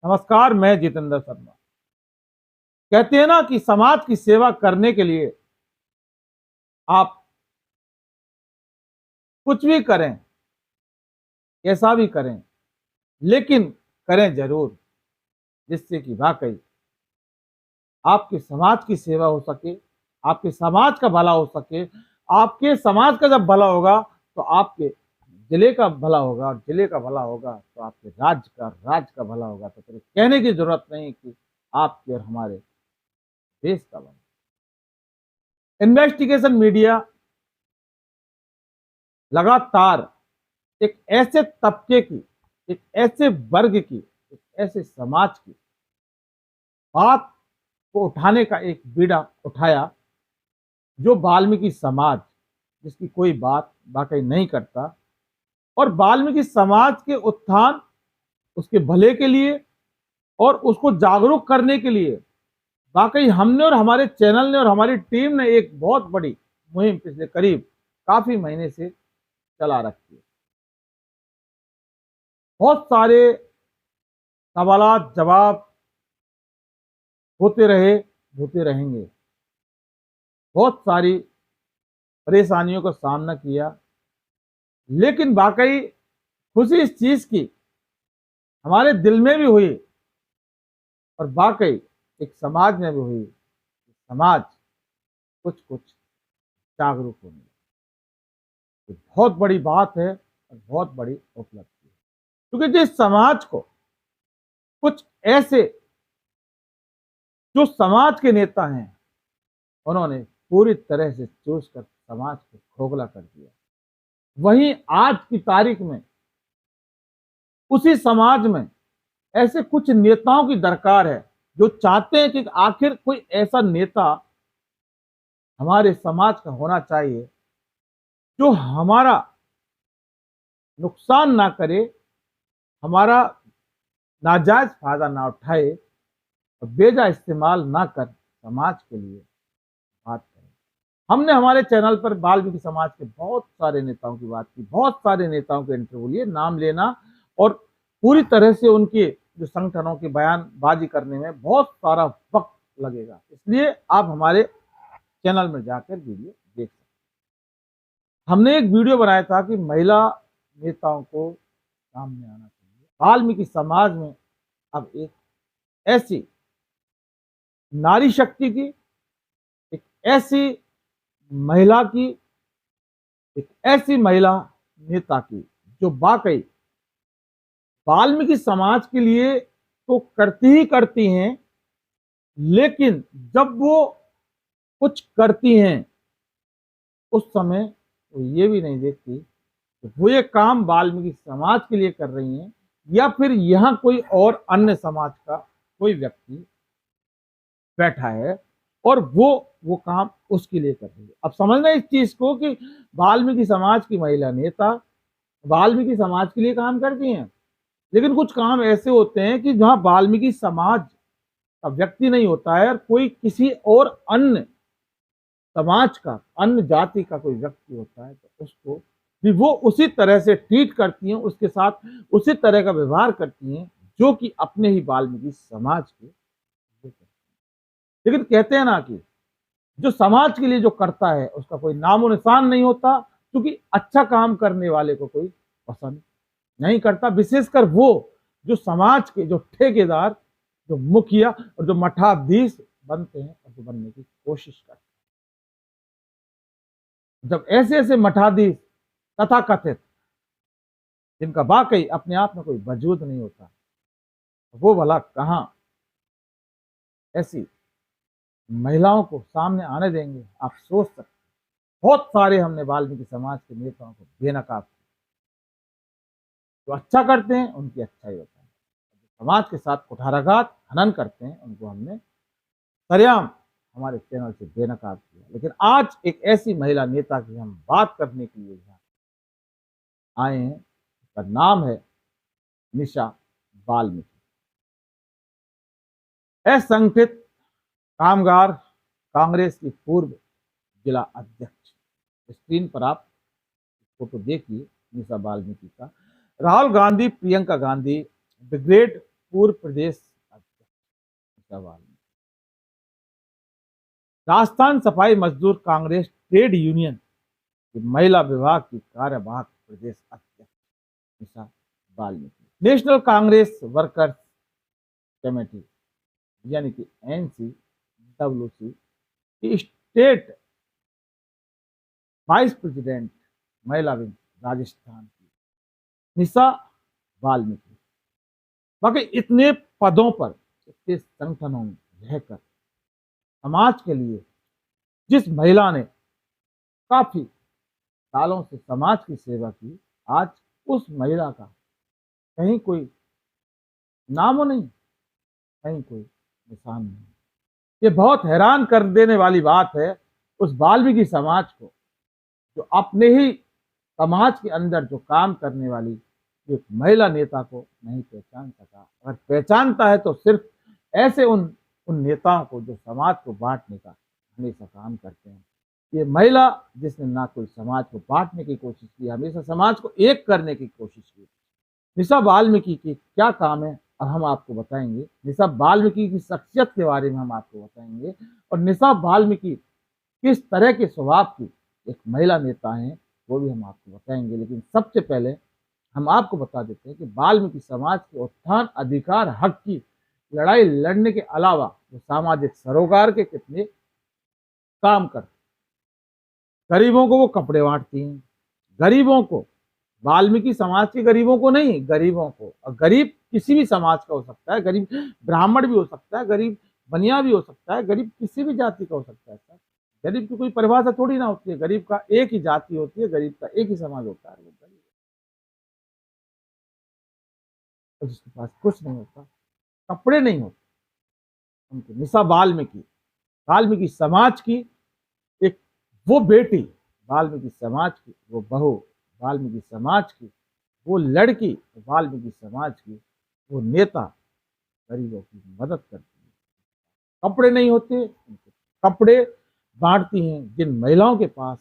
नमस्कार, मैं जितेंद्र शर्मा। कहते हैं ना कि समाज की सेवा करने के लिए आप कुछ भी करें, कैसा भी करें, लेकिन करें जरूर, जिससे कि वाकई आपके समाज की सेवा हो सके, आपके समाज का भला हो सके। आपके समाज का जब भला होगा तो आपके जिले का भला होगा, और जिले का भला होगा तो आपके राज्य का भला होगा। तो फिर कहने की जरूरत नहीं कि आपके और हमारे देश का भला। इन्वेस्टिगेशन मीडिया लगातार एक ऐसे तबके की, एक ऐसे वर्ग की, एक ऐसे समाज की बात को उठाने का एक बीड़ा उठाया, जो वाल्मीकि समाज, जिसकी कोई बात वाकई नहीं करता, और वाल्मीकि समाज के उत्थान, उसके भले के लिए और उसको जागरूक करने के लिए वाकई हमने और हमारे चैनल ने और हमारी टीम ने एक बहुत बड़ी मुहिम पिछले करीब काफी महीने से चला रखी है। बहुत सारे सवालात जवाब होते रहे, होते रहेंगे। बहुत सारी परेशानियों का सामना किया, लेकिन वाकई खुशी इस चीज की हमारे दिल में भी हुई, और वाकई एक समाज में भी हुई। समाज कुछ कुछ जागरूक होने लगा। बहुत बड़ी बात है और बहुत बड़ी उपलब्धि है, क्योंकि जिस समाज को कुछ ऐसे जो समाज के नेता हैं, उन्होंने पूरी तरह से चूस कर समाज को खोखला कर दिया, वहीं आज की तारीख में उसी समाज में ऐसे कुछ नेताओं की दरकार है, जो चाहते हैं कि आखिर कोई ऐसा नेता हमारे समाज का होना चाहिए जो हमारा नुकसान ना करे, हमारा नाजायज फायदा ना उठाए, और बेजा इस्तेमाल ना कर समाज के लिए बात करें। हमने हमारे चैनल पर वाल्मीकि समाज के बहुत सारे नेताओं की बात की, बहुत सारे नेताओं के इंटरव्यू लिए। नाम लेना और पूरी तरह से उनके जो संगठनों की बयानबाजी करने में बहुत सारा वक्त लगेगा, इसलिए आप हमारे चैनल में जाकर वीडियो देख सकते हैं। हमने एक वीडियो बनाया था कि महिला नेताओं को सामने आना चाहिए। वाल्मीकि समाज में अब एक ऐसी नारी शक्ति की, एक ऐसी महिला की, एक ऐसी महिला नेता की जो वाकई वाल्मीकि समाज के लिए तो करती ही करती हैं, लेकिन जब वो कुछ करती हैं उस समय वो ये भी नहीं देखती कि वो ये काम वाल्मीकि समाज के लिए कर रही हैं या फिर यहाँ कोई और अन्य समाज का कोई व्यक्ति बैठा है और वो काम उसके लिए कर रही है। अब समझना इस चीज को कि वाल्मीकि समाज की महिला नेता वाल्मीकि समाज के लिए काम करती हैं, लेकिन कुछ काम ऐसे होते हैं कि जहां वाल्मीकि समाज का व्यक्ति नहीं होता है और कोई किसी और अन्य समाज का, अन्य जाति का कोई व्यक्ति होता है, तो उसको भी वो उसी तरह से ट्रीट करती हैं, उसके साथ उसी तरह का व्यवहार करती हैं जो कि अपने ही वाल्मीकि समाज के। लेकिन कहते हैं ना कि जो समाज के लिए जो करता है उसका कोई नामो निशान नहीं होता, क्योंकि अच्छा काम करने वाले को कोई पसंद नहीं करता, विशेषकर वो जो समाज के जो ठेकेदार, जो मुखिया और जो मठाधीश बनते हैं और जो बनने की कोशिश करते हैं। जब ऐसे ऐसे मठाधीश तथा कथित, जिनका वाकई अपने आप में कोई वजूद नहीं होता, वो भला कहां ऐसी महिलाओं को सामने आने देंगे, आप सोच सकते हैं। बहुत सारे हमने वाल्मीकि समाज के नेताओं को बेनकाब किया। जो अच्छा करते हैं उनकी अच्छाई होता है, जो समाज के साथ कुठाराघात हनन करते हैं उनको हमने सरेआम हमारे चैनल से बेनकाब किया। लेकिन आज एक ऐसी महिला नेता की हम बात करने के लिए यहाँ आए हैं, उसका नाम है निशा वाल्मीकि। असंगठित कामगार कांग्रेस की पूर्व जिला अध्यक्ष। स्क्रीन पर आप फोटो देखिए निशा वाल्मीकि का। राहुल गांधी, प्रियंका गांधी ब्रिगेड पूर्व प्रदेश अध्यक्ष निशा वाल्मीकि। राजस्थान सफाई मजदूर कांग्रेस ट्रेड यूनियन की महिला विभाग की कार्यवाहक प्रदेश अध्यक्ष Nisha Valmiki. National Congress Workers Committee यानी कि NCWC की स्टेट वाइस प्रेसिडेंट महिला विंग राजस्थान की निशा वाल्मीकि। बाकी इतने पदों पर, इतने संगठनों में रहकर समाज के लिए जिस महिला ने काफी सालों से समाज की सेवा की, आज उस महिला का कहीं कोई नामो नहीं, कहीं कोई निशान नहीं। ये बहुत हैरान कर देने वाली बात है उस वाल्मीकि समाज को, जो अपने ही समाज के अंदर जो काम करने वाली एक महिला नेता को नहीं पहचान सका। अगर पहचानता है तो सिर्फ ऐसे उन नेताओं को जो समाज को बांटने का हमेशा काम करते हैं। ये महिला जिसने ना कोई समाज को बांटने की कोशिश की, हमेशा समाज को एक करने की कोशिश की। निशा वाल्मीकि की क्या काम है अब हम आपको बताएंगे। निशा वाल्मीकि की शख्सियत के बारे में हम आपको बताएंगे और निशा वाल्मीकि किस तरह के स्वभाव की एक महिला नेता हैं वो भी हम आपको बताएंगे। लेकिन सबसे पहले हम आपको बता देते हैं कि वाल्मीकि समाज के उत्थान, अधिकार, हक की लड़ाई लड़ने के अलावा वो सामाजिक सरोकार के कितने काम करते। गरीबों को वो कपड़े बांटती हैं, गरीबों को, वाल्मीकि समाज के गरीबों को नहीं, गरीबों को। और गरीब किसी भी समाज का हो सकता है, गरीब ब्राह्मण भी हो सकता है, गरीब बनिया भी हो सकता है, गरीब किसी भी जाति का हो सकता है। सर, गरीब की कोई परिभाषा थोड़ी ना होती है, गरीब का एक ही जाति होती है, गरीब का एक ही समाज होता है, वो गरीब। और जिसके पास कुछ नहीं होता, कपड़े नहीं होते, उनको निशा वाल्मीकि समाज की एक वो बेटी, वाल्मीकि समाज की वो बहू, वाल्मीकि समाज की वो लड़की, वाल्मीकि समाज की वो नेता गरीबों की मदद करती है। कपड़े नहीं होते, उनको कपड़े बांटती हैं जिन महिलाओं के पास,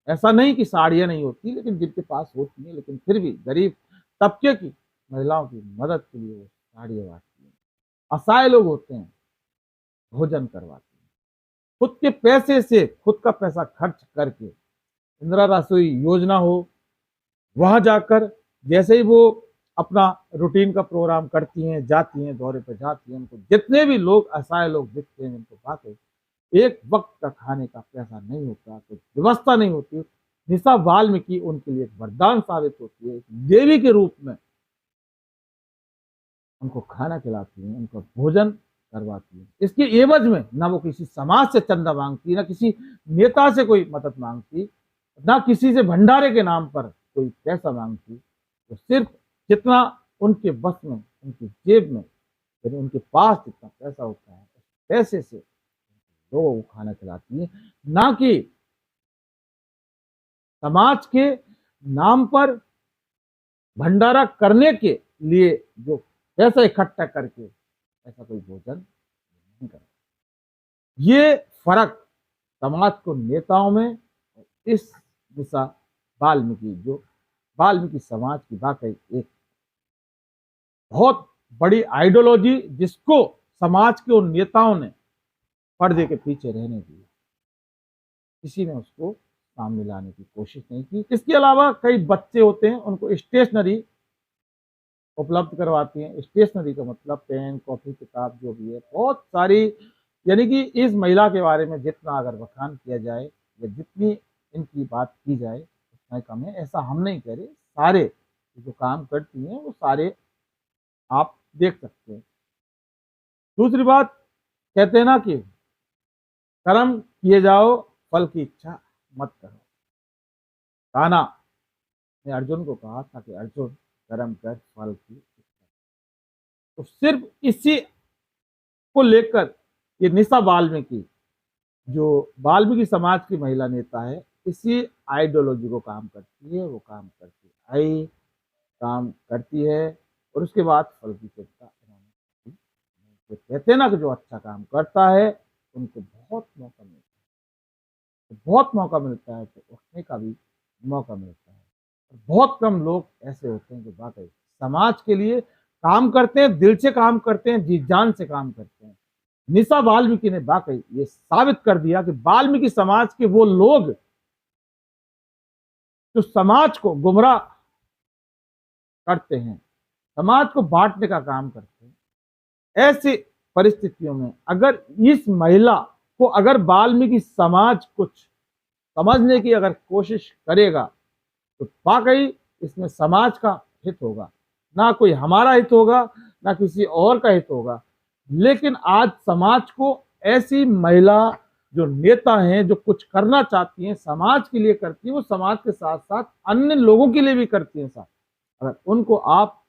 ऐसा नहीं कि साड़ियां नहीं होती, लेकिन जिनके पास होती हैं, लेकिन फिर भी गरीब तबके की महिलाओं की मदद के लिए वो साड़ियां बांटती हैं। असहाय लोग होते हैं, भोजन करवाती हैं, खुद के पैसे से, खुद का पैसा खर्च करके इंदिरा रसोई योजना हो, वहां जाकर जैसे ही वो अपना रूटीन का प्रोग्राम करती हैं, जाती हैं, दौरे पर जाती हैं, उनको जितने भी लोग असहाय लोग दिखते हैं जिनको वाकई एक वक्त का खाने का पैसा नहीं होता, कुछ व्यवस्था नहीं होती, निशा वाल्मीकि उनके लिए एक वरदान साबित होती है। देवी के रूप में उनको खाना खिलाती हैं, उनको भोजन करवाती हैं। इसके एवज में ना वो किसी समाज से चंदा मांगती, ना किसी नेता से कोई मदद मांगती, ना किसी से भंडारे के नाम पर कोई पैसा मांगती। तो सिर्फ जितना उनके बस में, उनकी जेब में, यानी उनके पास जितना पैसा होता है, उस पैसे से लोगों को खाना खिलाती है, ना कि समाज के नाम पर भंडारा करने के लिए जो पैसा इकट्ठा करके ऐसा कोई भोजन नहीं करता। ये फर्क समाज को नेताओं में, इस निशा वाल्मीकि जो वाल्मीकि समाज की वाकई एक बहुत बड़ी आइडियोलॉजी, जिसको समाज के उन नेताओं ने पर्दे के पीछे रहने दिया, किसी ने उसको सामने लाने की कोशिश नहीं की। इसके अलावा कई बच्चे होते हैं, उनको स्टेशनरी उपलब्ध करवाती हैं। स्टेशनरी का मतलब पेन, कॉपी, किताब जो भी है, बहुत सारी, यानी कि इस महिला के बारे में जितना अगर बखान किया जाए या जितनी इनकी बात की जाए उतना कम है। ऐसा हम नहीं कह रहे, सारे जो काम करती हैं वो सारे आप देख सकते हैं। दूसरी बात, कहते हैं ना कि कर्म किए जाओ, फल की इच्छा मत करो। कान्हा ने अर्जुन को कहा था कि अर्जुन कर्म कर, फल की इच्छा। तो सिर्फ इसी को लेकर ये निशा वाल्मीकि, जो वाल्मीकि समाज की महिला नेता है, इसी आइडियोलॉजी को काम करती है, वो काम करती आई, काम करती है, और उसके बाद फल की चिंता इन्होंने। तो कहते हैं ना कि जो अच्छा काम करता है उनको बहुत मौका मिलता है, तो बहुत मौका मिलता है तो उठने का भी मौका मिलता है। बहुत कम लोग ऐसे होते हैं जो वाकई समाज के लिए काम करते हैं, दिल से काम करते हैं, जी जान से काम करते हैं। निशा वाल्मीकि ने वाकई ये साबित कर दिया कि वाल्मीकि समाज के वो लोग जो समाज को गुमराह करते हैं, समाज को बांटने का काम करते हैं, ऐसी परिस्थितियों में अगर इस महिला को, अगर वाल्मीकि समाज कुछ समझने की अगर कोशिश करेगा तो वाकई इसमें समाज का हित होगा, ना कोई हमारा हित होगा, ना किसी और का हित होगा। लेकिन आज समाज को ऐसी महिला जो नेता हैं, जो कुछ करना चाहती हैं, समाज के लिए करती हैं, वो समाज के साथ साथ अन्य लोगों के लिए भी करती हैं। साथ अगर उनको आप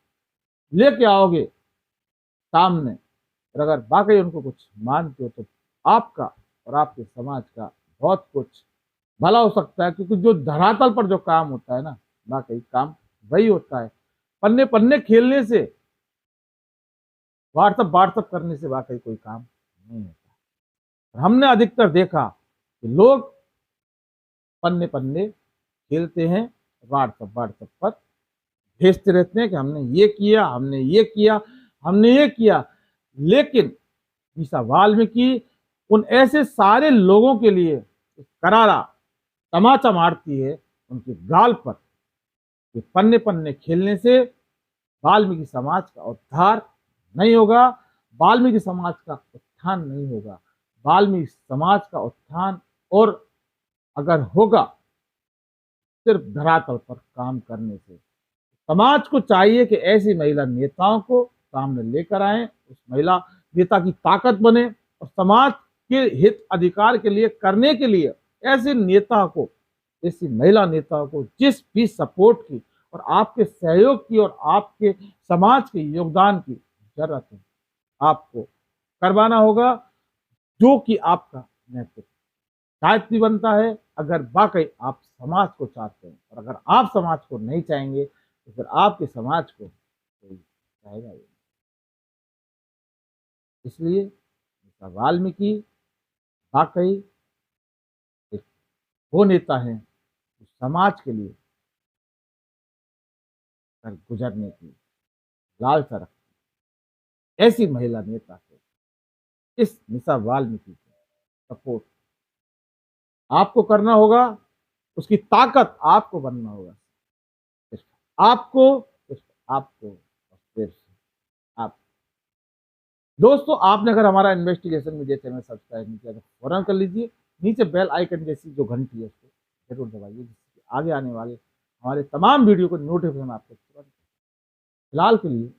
लेके आओगे सामने, और अगर वाकई उनको कुछ मानते हो, तो आपका और आपके समाज का बहुत कुछ भला हो सकता है। क्योंकि जो धरातल पर जो काम होता है ना, वाकई काम वही होता है। पन्ने पन्ने खेलने से, व्हाट्सअप व्हाट्सअप करने से वाकई कोई काम नहीं होता। हमने अधिकतर देखा कि लोग पन्ने पन्ने खेलते हैं, व्हाट्सअप व्हाट्सअप पर भेजते रहते हैं कि हमने ये किया, हमने ये किया, हमने ये किया। लेकिन निशा वाल्मीकि उन ऐसे सारे लोगों के लिए करारा तमाचा मारती है उनके गाल पर कि पन्ने पन्ने खेलने से वाल्मीकि समाज का उद्धार नहीं होगा, वाल्मीकि समाज का उत्थान नहीं होगा। वाल्मीकि समाज का उत्थान और अगर होगा सिर्फ धरातल पर काम करने से। समाज को चाहिए कि ऐसी महिला नेताओं को सामने लेकर आए, उस महिला नेता की ताकत बने और समाज के हित अधिकार के लिए करने के लिए ऐसे नेता को, ऐसी महिला नेताओं को जिस भी सपोर्ट की और आपके सहयोग की और आपके समाज के योगदान की जरूरत है, आपको करवाना होगा, जो कि आपका नैतिक दायित्व बनता है। अगर वाकई आप समाज को चाहते हैं, और अगर आप समाज को नहीं चाहेंगे तो फिर आपके समाज को कोई चाहेगा ही। इसलिए वाल्मीकि वाकई एक वो नेता है जो समाज के लिए कर गुजरने की लालसा रखती है। ऐसी महिला नेता को, इस निशा वाल्मीकि को सपोर्ट आपको करना होगा, उसकी ताकत आपको बनना होगा। सिर्फ आपको, सिर्फ आपको और सिर्फ आप। दोस्तों, आपने अगर हमारा इन्वेस्टिगेशन मीडिया चैनल सब्सक्राइब नहीं किया तो फौरन कर लीजिए। नीचे बेल आइकन जैसी जो घंटी है उसको जरूर दबाइए, जिससे आगे आने वाले हमारे तमाम वीडियो को नोटिफिकेशन आपको तुरंत। फिलहाल के लिए